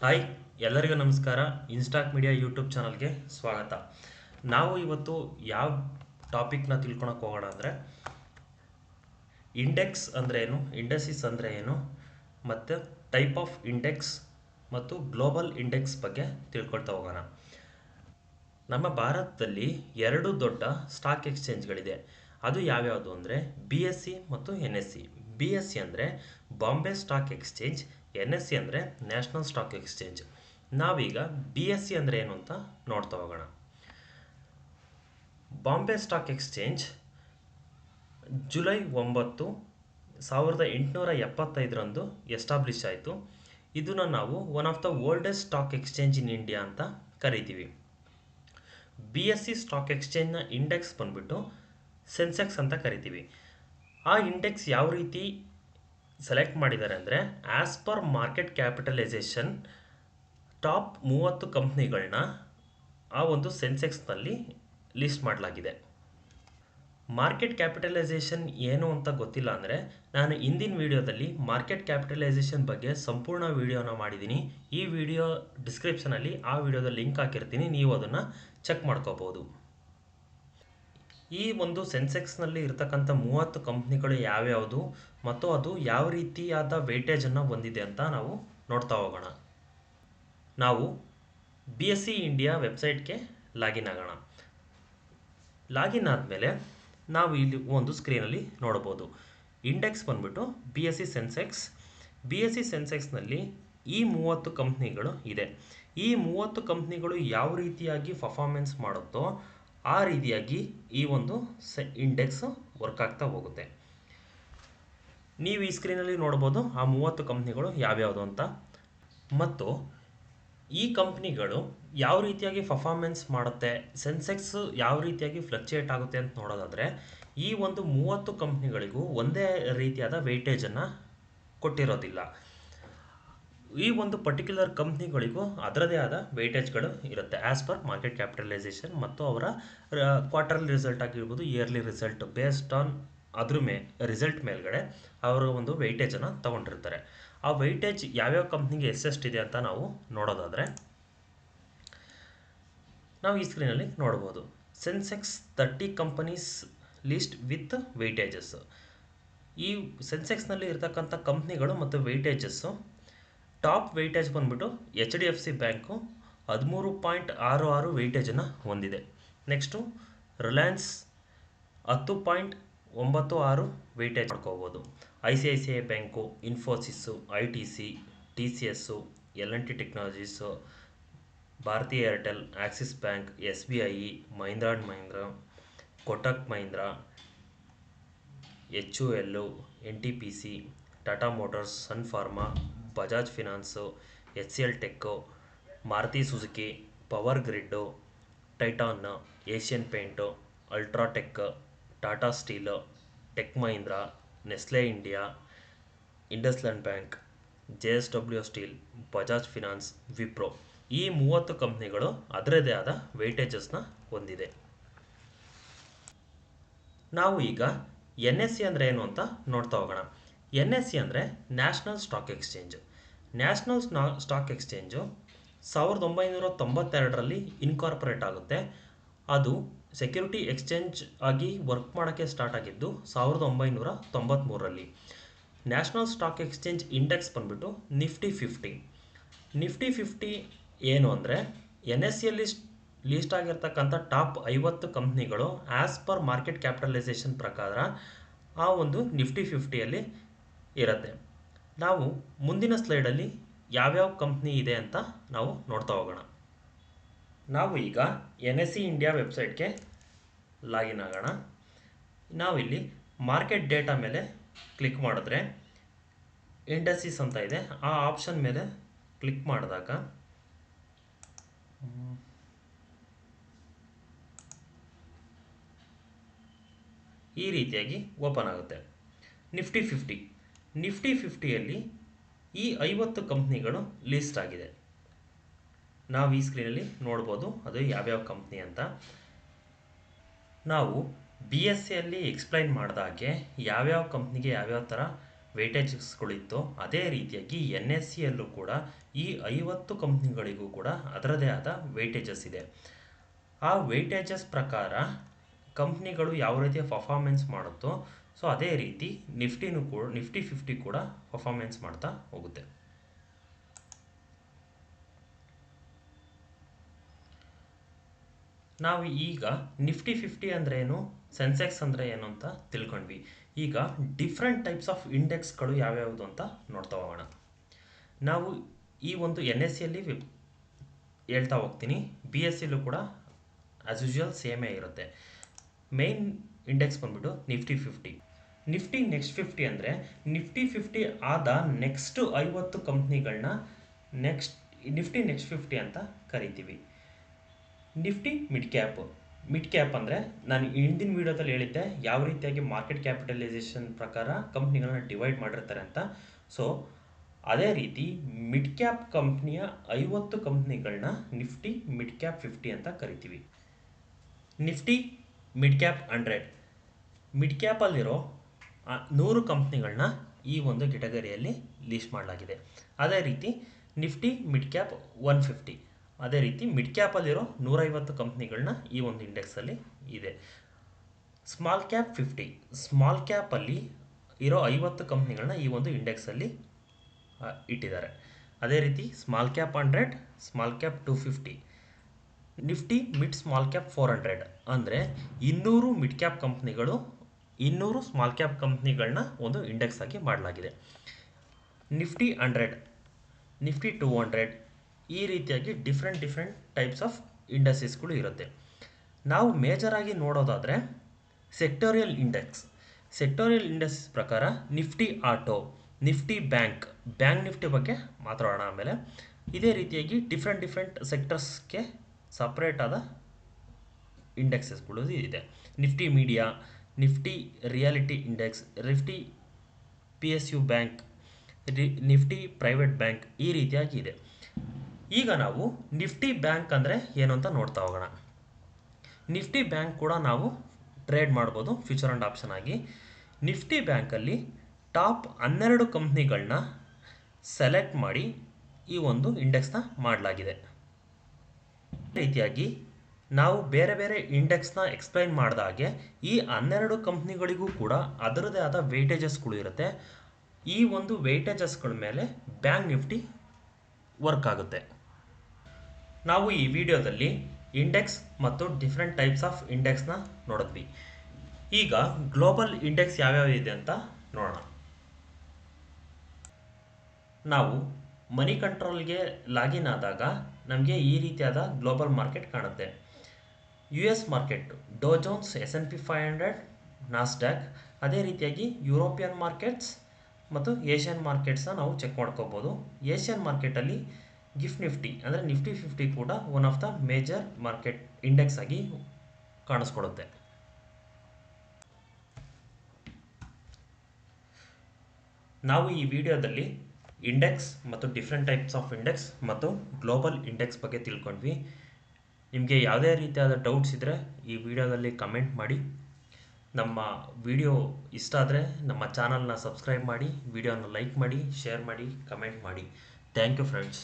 Hi ಎಲ್ಲರಿಗೂ ನಮಸ್ಕಾರ. ಇನ್ಸ್ಟಾಕ್ media YouTube ಚಾನಲ್ಗೆ ಸ್ವಾಗತ. ನಾವು ಇವತ್ತು ಯಾವ ಟಾಪಿಕ್ನ ತಿಳ್ಕೊಳಕ್ಕೆ ಹೋಗೋಣ ಅಂದರೆ ಇಂಡೆಕ್ಸ್ ಅಂದರೆ ಏನು, ಇಂಡಸಿಸ್ ಅಂದರೆ ಏನು, ಮತ್ತು ಟೈಪ್ ಆಫ್ ಇಂಡೆಕ್ಸ್ ಮತ್ತು ಗ್ಲೋಬಲ್ ಇಂಡೆಕ್ಸ್ ಬಗ್ಗೆ ತಿಳ್ಕೊಳ್ತಾ ಹೋಗೋಣ. ನಮ್ಮ ಭಾರತದಲ್ಲಿ ಎರಡು ದೊಡ್ಡ ಸ್ಟಾಕ್ ಎಕ್ಸ್ಚೇಂಜ್ಗಳಿದೆ. ಅದು ಯಾವ್ಯಾವುದು ಅಂದರೆ BSE ಮತ್ತು NSE. BSE ಅಂದರೆ ಬಾಂಬೆ ಸ್ಟಾಕ್ ಎಕ್ಸ್ಚೇಂಜ್, NSE ಅಂದರೆ ನ್ಯಾಷನಲ್ ಸ್ಟಾಕ್ ಎಕ್ಸ್ಚೇಂಜ್. ನಾವೀಗ BSE ಅಂದರೆ ಏನು ಅಂತ ನೋಡ್ತಾ ಹೋಗೋಣ. ಬಾಂಬೆ ಸ್ಟಾಕ್ ಎಕ್ಸ್ಚೇಂಜ್ ಜುಲೈ 9, 1875ರಂದು ಎಸ್ಟಾಬ್ಲಿಷ್ ಆಯಿತು. ಇದನ್ನು ನಾವು one of the oldest stock exchange in India ಅಂತ ಕರಿತೀವಿ. BSE ಸ್ಟಾಕ್ ಎಕ್ಸ್ಚೇಂಜ್ನ ಇಂಡೆಕ್ಸ್ ಬಂದ್ಬಿಟ್ಟು ಸೆನ್ಸೆಕ್ಸ್ ಅಂತ ಕರಿತೀವಿ. ಆ ಇಂಡೆಕ್ಸ್ ಯಾವ ರೀತಿ ಸೆಲೆಕ್ಟ್ ಮಾಡಿದ್ದಾರೆ ಅಂದರೆ as per market capitalisation top 30 ಕಂಪ್ನಿಗಳನ್ನ ಆ ಒಂದು ಸೆನ್ಸೆಕ್ಸ್ನಲ್ಲಿ ಲಿಸ್ಟ್ ಮಾಡಲಾಗಿದೆ. ಮಾರ್ಕೆಟ್ ಕ್ಯಾಪಿಟಲೈಸೇಷನ್ ಏನು ಅಂತ ಗೊತ್ತಿಲ್ಲ ಅಂದರೆ ನಾನು ಹಿಂದಿನ ವಿಡಿಯೋದಲ್ಲಿ ಮಾರ್ಕೆಟ್ ಕ್ಯಾಪಿಟಲೈಸೇಷನ್ ಬಗ್ಗೆ ಸಂಪೂರ್ಣ ವಿಡಿಯೋನ ಮಾಡಿದ್ದೀನಿ. ಈ ವಿಡಿಯೋ ಡಿಸ್ಕ್ರಿಪ್ಷನಲ್ಲಿ ಆ ವಿಡಿಯೋದ ಲಿಂಕ್ ಹಾಕಿರ್ತೀನಿ, ನೀವು ಅದನ್ನು ಚೆಕ್ ಮಾಡ್ಕೋಬೋದು. ಈ ಒಂದು ಸೆನ್ಸೆಕ್ಸ್ನಲ್ಲಿ ಇರ್ತಕ್ಕಂಥ 30 ಕಂಪ್ನಿಗಳು ಯಾವ್ಯಾವುದು ಮತ್ತು ಅದು ಯಾವ ರೀತಿಯಾದ ವೇಟೇಜನ್ನು ಹೊಂದಿದೆ ಅಂತ ನಾವು ನೋಡ್ತಾ ಹೋಗೋಣ. ನಾವು BSE ಇಂಡಿಯಾ ವೆಬ್ಸೈಟ್ಗೆ ಲಾಗಿನ್ ಆಗೋಣ. ಲಾಗಿನ್ ಆದಮೇಲೆ ನಾವು ಇಲ್ಲಿ ಒಂದು ಸ್ಕ್ರೀನಲ್ಲಿ ನೋಡ್ಬೋದು. ಇಂಡೆಕ್ಸ್ ಬಂದ್ಬಿಟ್ಟು BSE ಸೆನ್ಸೆಕ್ಸ್. BSE ಸೆನ್ಸೆಕ್ಸ್ನಲ್ಲಿ ಈ 30 ಕಂಪ್ನಿಗಳು ಇದೆ. ಈ 30 ಕಂಪ್ನಿಗಳು ಯಾವ ರೀತಿಯಾಗಿ ಪರ್ಫಾರ್ಮೆನ್ಸ್ ಮಾಡುತ್ತೋ ಆ ರೀತಿಯಾಗಿ ಈ ಒಂದು ಇಂಡೆಕ್ಸ್ ವರ್ಕ್ ಆಗ್ತಾ ಹೋಗುತ್ತೆ. ನೀವು ಈ ಸ್ಕ್ರೀನಲ್ಲಿ ನೋಡ್ಬೋದು ಆ 30 ಕಂಪ್ನಿಗಳು ಯಾವ್ಯಾವುದು ಅಂತ. ಮತ್ತು ಈ ಕಂಪ್ನಿಗಳು ಯಾವ ರೀತಿಯಾಗಿ ಪರ್ಫಾರ್ಮೆನ್ಸ್ ಮಾಡುತ್ತೆ, ಸೆನ್ಸೆಕ್ಸ್ ಯಾವ ರೀತಿಯಾಗಿ ಫ್ಲಕ್ಚುಯೇಟ್ ಆಗುತ್ತೆ ಅಂತ ನೋಡೋದಾದರೆ ಈ ಒಂದು 30 ಕಂಪ್ನಿಗಳಿಗೂ ಒಂದೇ ರೀತಿಯಾದ ವೆಯ್ಟೇಜನ್ನು ಕೊಟ್ಟಿರೋದಿಲ್ಲ. ಈ ಒಂದು ಪರ್ಟಿಕ್ಯುಲರ್ ಕಂಪ್ನಿಗಳಿಗೂ ಅದರದೇ ಆದ ವೆಯ್ಟೇಜ್ಗಳು ಇರುತ್ತೆ ಆ್ಯಸ್ ಪರ್ ಮಾರ್ಕೆಟ್ ಕ್ಯಾಪಿಟಲೈಸೇಷನ್ ಮತ್ತು ಅವರ ಕ್ವಾರ್ಟರ್ಲಿ ರಿಸಲ್ಟ್ ಆಗಿರ್ಬೋದು, ಇಯರ್ಲಿ ರಿಸಲ್ಟ್ ಬೇಸ್ಡ್ ಆನ್ ಅದ್ರ ರಿಸಲ್ಟ್ ಮೇಲ್ಗಡೆ ಅವರ ಒಂದು ವೆಯ್ಟೇಜನ್ನು ತಗೊಂಡಿರ್ತಾರೆ. ಆ ವೆಯ್ಟೇಜ್ ಯಾವ್ಯಾವ ಕಂಪ್ನಿಗೆ ಎಷ್ಟೆಷ್ಟಿದೆ ಅಂತ ನಾವು ನೋಡೋದಾದರೆ ನಾವು ಈ ಸ್ಕ್ರೀನಲ್ಲಿ ನೋಡ್ಬೋದು. Sensex 30 companies list with weightages. ಈ ಸೆನ್ಸೆಕ್ಸ್ನಲ್ಲಿ ಇರ್ತಕ್ಕಂಥ ಕಂಪ್ನಿಗಳು ಮತ್ತು ವೆಯ್ಟೇಜಸ್ಸು ಟಾಪ್ ವೆಯ್ಟೇಜ್ ಬಂದ್ಬಿಟ್ಟು HDFC ಬ್ಯಾಂಕು 13.66 ವೆಯ್ಟೇಜನ್ನು ಹೊಂದಿದೆ. ನೆಕ್ಸ್ಟು ರಿಲಯನ್ಸ್ 10.96 ವೆಯ್ಟೇಜ್ ಮಾಡ್ಕೋಬೋದು. ICICI bank, Infosys, ITC, TCS, L&T technologies, Bharti Airtel, Axis bank, SBI, Mahindra and Mahindra, Kotak Mahindra, HUL, NTPC, Tata Motors, Sun Pharma, Bajaj finance, HCL tech, Maruti Suzuki, power grid, Titan, Asian paint, UltraTech, Tata steel, tech Mahindra, Nestle India, ಇಂಡಸ್ಲ್ಯಾಂಡ್ bank, JSW steel, Bajaj finance, Wipro. ಈ 30 ಕಂಪ್ನಿಗಳು ಅದರದೇ ಆದ ವೆಯ್ಟೇಜಸ್ನ ಹೊಂದಿದೆ. ನಾವು ಈಗ NSE ಅಂದರೆ ಏನು ಅಂತ ನೋಡ್ತಾ ಹೋಗೋಣ. NSE ಅಂದರೆ national stock exchange. National stock exchange 1992ರಲ್ಲಿ ಇನ್ಕಾರ್ಪೊರೇಟ್ ಆಗುತ್ತೆ. ಅದು ಸೆಕ್ಯೂರಿಟಿ ಎಕ್ಸ್ಚೇಂಜ್ ಆಗಿ ವರ್ಕ್ ಮಾಡೋಕ್ಕೆ ಸ್ಟಾರ್ಟ್ ಆಗಿದ್ದು 1993ರಲ್ಲಿ. ನ್ಯಾಷನಲ್ ಸ್ಟಾಕ್ ಎಕ್ಸ್ಚೇಂಜ್ ಇಂಡೆಕ್ಸ್ ಬಂದ್ಬಿಟ್ಟು ನಿಫ್ಟಿ 50. ನಿಫ್ಟಿ 50 ಏನು ಅಂದರೆ NSEಯಲ್ಲಿ ಲೀಸ್ಟ್ ಆಗಿರ್ತಕ್ಕಂಥ ಟಾಪ್ 50 ಕಂಪ್ನಿಗಳು ಆ್ಯಸ್ ಪರ್ ಮಾರ್ಕೆಟ್ ಕ್ಯಾಪಿಟಲೈಸೇಷನ್ ಪ್ರಕಾರ ಆ ಒಂದು ನಿಫ್ಟಿ 50ಯಲ್ಲಿ ಇರುತ್ತೆ. ನಾವು ಮುಂದಿನ ಸ್ಲೈಡಲ್ಲಿ ಯಾವ್ಯಾವ ಕಂಪ್ನಿ ಇದೆ ಅಂತ ನಾವು ನೋಡ್ತಾ ಹೋಗೋಣ. ನಾವು ಈಗ NSE ಇಂಡಿಯಾ ವೆಬ್ಸೈಟ್ಗೆ ಲಾಗಿನ್ ಆಗೋಣ. ನಾವಿಲ್ಲಿ ಮಾರ್ಕೆಟ್ ಡೇಟಾ ಮೇಲೆ ಕ್ಲಿಕ್ ಮಾಡಿದ್ರೆ ಇಂಡಸಿಸ್ ಅಂತ ಇದೆ. ಆ ಆಪ್ಷನ್ ಮೇಲೆ ಕ್ಲಿಕ್ ಮಾಡಿದಾಗ ಈ ರೀತಿಯಾಗಿ ಓಪನ್ ಆಗುತ್ತೆ. ನಿಫ್ಟಿ 50ಯಲ್ಲಿ ಈ 50 ಕಂಪ್ನಿಗಳು ಲಿಸ್ಟ್ ಆಗಿದೆ. ನಾವು ಈ ಸ್ಕ್ರೀನಲ್ಲಿ ನೋಡ್ಬೋದು ಅದು ಯಾವ್ಯಾವ ಕಂಪ್ನಿ ಅಂತ. ನಾವು BSEಯಲ್ಲಿ ಎಕ್ಸ್ಪ್ಲೈನ್ ಮಾಡಿದಾಗೆ ಯಾವ್ಯಾವ ಕಂಪ್ನಿಗೆ ಯಾವ್ಯಾವ ಥರ ವೇಟೇಜಸ್ಗಳಿತ್ತು, ಅದೇ ರೀತಿಯಾಗಿ NSEಯಲ್ಲೂ ಕೂಡ ಈ 50 ಕಂಪ್ನಿಗಳಿಗೂ ಕೂಡ ಅದರದೇ ಆದ ವೇಟೇಜಸ್ ಇದೆ. ಆ ವೇಟೇಜಸ್ ಪ್ರಕಾರ ಕಂಪ್ನಿಗಳು ಯಾವ ರೀತಿಯ ಪರ್ಫಾರ್ಮೆನ್ಸ್ ಮಾಡುತ್ತೋ, ಸೊ ಅದೇ ರೀತಿ ನಿಫ್ಟಿ 50 ಕೂಡ ಪರ್ಫಾರ್ಮೆನ್ಸ್ ಮಾಡ್ತಾ ಹೋಗುತ್ತೆ. ನಾವು ಈಗ ನಿಫ್ಟಿ 50 ಅಂದರೆ ಏನು, ಸೆನ್ಸೆಕ್ಸ್ ಅಂದರೆ ಏನು ಅಂತ ತಿಳ್ಕೊಂಡ್ವಿ. ಈಗ ಡಿಫ್ರೆಂಟ್ ಟೈಪ್ಸ್ ಆಫ್ ಇಂಡೆಕ್ಸ್ಗಳು ಯಾವ್ಯಾವುದು ಅಂತ ನೋಡ್ತಾ ಹೋಗೋಣ. ನಾವು ಈ ಒಂದು NSEಯಲ್ಲಿ ಹೇಳ್ತಾ ಹೋಗ್ತೀನಿ, BSEಲ್ಲೂ ಕೂಡ ಆ್ಯಸ್ ಯೂಶುವಲ್ ಸೇಮೇ ಇರುತ್ತೆ. ಮೇನ್ ಇಂಡೆಕ್ಸ್ ಬಂದ್ಬಿಟ್ಟು ನಿಫ್ಟಿ 50. ನಿಫ್ಟಿ ನೆಕ್ಸ್ಟ್ 50 ಅಂದರೆ ನಿಫ್ಟಿ 50 ಆದ ನೆಕ್ಸ್ಟ್ 50 ಕಂಪ್ನಿಗಳನ್ನ ನಿಫ್ಟಿ ನೆಕ್ಸ್ಟ್ 50 ಅಂತ ಕರಿತೀವಿ. ನಿಫ್ಟಿ ಮಿಡ್ ಕ್ಯಾಪ್ ಅಂದರೆ ನಾನು ಹಿಂದಿನ ವಿಡಿಯೋದಲ್ಲಿ ಹೇಳಿದ್ದೆ ಯಾವ ರೀತಿಯಾಗಿ ಮಾರ್ಕೆಟ್ ಕ್ಯಾಪಿಟಲೈಸೇಷನ್ ಪ್ರಕಾರ ಕಂಪ್ನಿಗಳನ್ನ ಡಿವೈಡ್ ಮಾಡಿರ್ತಾರೆ ಅಂತ. ಸೊ ಅದೇ ರೀತಿ ಮಿಡ್ ಕ್ಯಾಪ್ ಕಂಪ್ನಿಯ 50 ಕಂಪ್ನಿಗಳನ್ನ ನಿಫ್ಟಿ ಮಿಡ್ ಕ್ಯಾಪ್ 50 ಅಂತ ಕರಿತೀವಿ. ನಿಫ್ಟಿ ಮಿಡ್ ಕ್ಯಾಪ್ 100, ಮಿಡ್ ಕ್ಯಾಪಲ್ಲಿರೋ 100 ಕಂಪ್ನಿಗಳನ್ನ ಈ ಒಂದು ಕೆಟಗರಿಯಲ್ಲಿ ಲಿಸ್ಟ್ ಮಾಡಲಾಗಿದೆ. ಅದೇ ರೀತಿ ನಿಫ್ಟಿ ಮಿಡ್ ಕ್ಯಾಪ್ 150, ಅದೇ ರೀತಿ ಮಿಡ್ ಕ್ಯಾಪಲ್ಲಿರೋ 150 ಕಂಪ್ನಿಗಳನ್ನ ಈ ಒಂದು ಇಂಡೆಕ್ಸಲ್ಲಿ ಇದೆ. ಸ್ಮಾಲ್ ಕ್ಯಾಪ್ 50, ಸ್ಮಾಲ್ ಕ್ಯಾಪಲ್ಲಿ ಇರೋ 50 ಕಂಪ್ನಿಗಳನ್ನ ಈ ಒಂದು ಇಂಡೆಕ್ಸಲ್ಲಿ ಇಟ್ಟಿದ್ದಾರೆ. ಅದೇ ರೀತಿ small cap 100, small cap 250, Nifty mid small cap 400 ಅಂದರೆ 200 ಮಿಡ್ ಕ್ಯಾಪ್ ಕಂಪ್ನಿಗಳು, 200 ಸ್ಮಾಲ್ ಕ್ಯಾಪ್ ಕಂಪ್ನಿಗಳನ್ನ ಒಂದು ಇಂಡೆಕ್ಸ್ ಆಗಿ ಮಾಡಲಾಗಿದೆ. ನಿಫ್ಟಿ 100, ನಿಫ್ಟಿ 200 ಈ ರೀತಿಯಾಗಿ ಡಿಫ್ರೆಂಟ್ ಟೈಪ್ಸ್ ಆಫ್ ಇಂಡಸ್ಟ್ರೀಸ್ಗಳು ಇರುತ್ತೆ. ನಾವು ಮೇಜರಾಗಿ ನೋಡೋದಾದರೆ ಸೆಕ್ಟೋರಿಯಲ್ ಇಂಡೆಕ್ಸ್ ಪ್ರಕಾರ Nifty auto, Nifty bank Nifty ಬಗ್ಗೆ ಮಾತಾಡೋಣ ಆಮೇಲೆ. ಇದೇ ರೀತಿಯಾಗಿ ಡಿಫ್ರೆಂಟ್ ಸೆಕ್ಟರ್ಸ್ಗೆ ಸಪ್ರೇಟ್ ಆದ ಇಂಡೆಕ್ಸಸ್ಗಳು ಇದೆ. Nifty media, Nifty reality index, Nifty PSU bank, Nifty private bank ಈ ರೀತಿಯಾಗಿ ಇದೆ. ಈಗ ನಾವು ನಿಫ್ಟಿ ಬ್ಯಾಂಕ್ ಅಂದರೆ ಏನು ಅಂತ ನೋಡ್ತಾ ಹೋಗೋಣ. ನಿಫ್ಟಿ ಬ್ಯಾಂಕ್ ಕೂಡ ನಾವು ಟ್ರೇಡ್ ಮಾಡ್ಬೋದು ಫ್ಯೂಚರ್ ಆ್ಯಂಡ್ ಆಪ್ಷನ್ ಆಗಿ. ನಿಫ್ಟಿ ಬ್ಯಾಂಕಲ್ಲಿ ಟಾಪ್ 12 ಕಂಪ್ನಿಗಳನ್ನ ಸೆಲೆಕ್ಟ್ ಮಾಡಿ ಈ ಒಂದು ಇಂಡೆಕ್ಸ್ನ ಮಾಡಲಾಗಿದೆ. ಈ ರೀತಿಯಾಗಿ ನಾವು ಬೇರೆ ಇಂಡೆಕ್ಸ್ನ ಎಕ್ಸ್ಪ್ಲೈನ್ ಮಾಡಿದಾಗೆ ಈ 12 ಕಂಪ್ನಿಗಳಿಗೂ ಕೂಡ ಅದರದೇ ಆದ ವೇಟೇಜಸ್ಗಳು ಇರುತ್ತೆ. ಈ ಒಂದು ವೇಟೇಜಸ್ಗಳ ಮೇಲೆ ಬ್ಯಾಂಕ್ ನಿಫ್ಟಿ ವರ್ಕ್ ಆಗುತ್ತೆ. ನಾವು ಈ ವಿಡಿಯೋದಲ್ಲಿ ಇಂಡೆಕ್ಸ್ ಮತ್ತು ಡಿಫ್ರೆಂಟ್ ಟೈಪ್ಸ್ ಆಫ್ ಇಂಡೆಕ್ಸ್ನ ನೋಡಿದ್ವಿ. ಈಗ ಗ್ಲೋಬಲ್ ಇಂಡೆಕ್ಸ್ ಯಾವ್ಯಾವ ಇದೆ ಅಂತ ನೋಡೋಣ. ನಾವು ಮನಿ ಕಂಟ್ರೋಲ್ಗೆ ಲಾಗಿನ್ ಆದಾಗ ನಮಗೆ ಈ ರೀತಿಯಾದ ಗ್ಲೋಬಲ್ ಮಾರ್ಕೆಟ್ ಕಾಣುತ್ತೆ. US ಮಾರ್ಕೆಟ್ ಡೋ ಜೋನ್ಸ್, S&P 500, ನಾಸ್ಡ್ಯಾಕ್, ಅದೇ ರೀತಿಯಾಗಿ ಯುರೋಪಿಯನ್ ಮಾರ್ಕೆಟ್ಸ್ ಮತ್ತು ಏಷ್ಯನ್ ಮಾರ್ಕೆಟ್ಸ್ನ ನಾವು ಚೆಕ್ ಮಾಡ್ಕೋಬೋದು. ಏಷ್ಯನ್ ಮಾರ್ಕೆಟಲ್ಲಿ ಗಿಫ್ಟ್ ನಿಫ್ಟಿ ಅಂದರೆ ನಿಫ್ಟಿ 50 ಕೂಡ one of the major market index ಆಗಿ ಕಾಣಿಸ್ಕೊಡುತ್ತೆ. ನಾವು ಈ ವಿಡಿಯೋದಲ್ಲಿ ಇಂಡೆಕ್ಸ್ ಮತ್ತು ಡಿಫ್ರೆಂಟ್ ಟೈಪ್ಸ್ ಆಫ್ ಇಂಡೆಕ್ಸ್ ಮತ್ತು ಗ್ಲೋಬಲ್ ಇಂಡೆಕ್ಸ್ ಬಗ್ಗೆ ತಿಳ್ಕೊಂಡ್ವಿ. ನಿಮಗೆ ಯಾವುದೇ ರೀತಿಯಾದ ಡೌಟ್ಸ್ ಇದ್ದರೆ ಈ ವಿಡಿಯೋದಲ್ಲಿ ಕಮೆಂಟ್ ಮಾಡಿ. ನಮ್ಮ ವಿಡಿಯೋ ಇಷ್ಟ ಆದರೆ ನಮ್ಮ ಚಾನಲ್ನ ಸಬ್ಸ್ಕ್ರೈಬ್ ಮಾಡಿ, ವಿಡಿಯೋನ ಲೈಕ್ ಮಾಡಿ, ಶೇರ್ ಮಾಡಿ, ಕಮೆಂಟ್ ಮಾಡಿ. Thank you friends.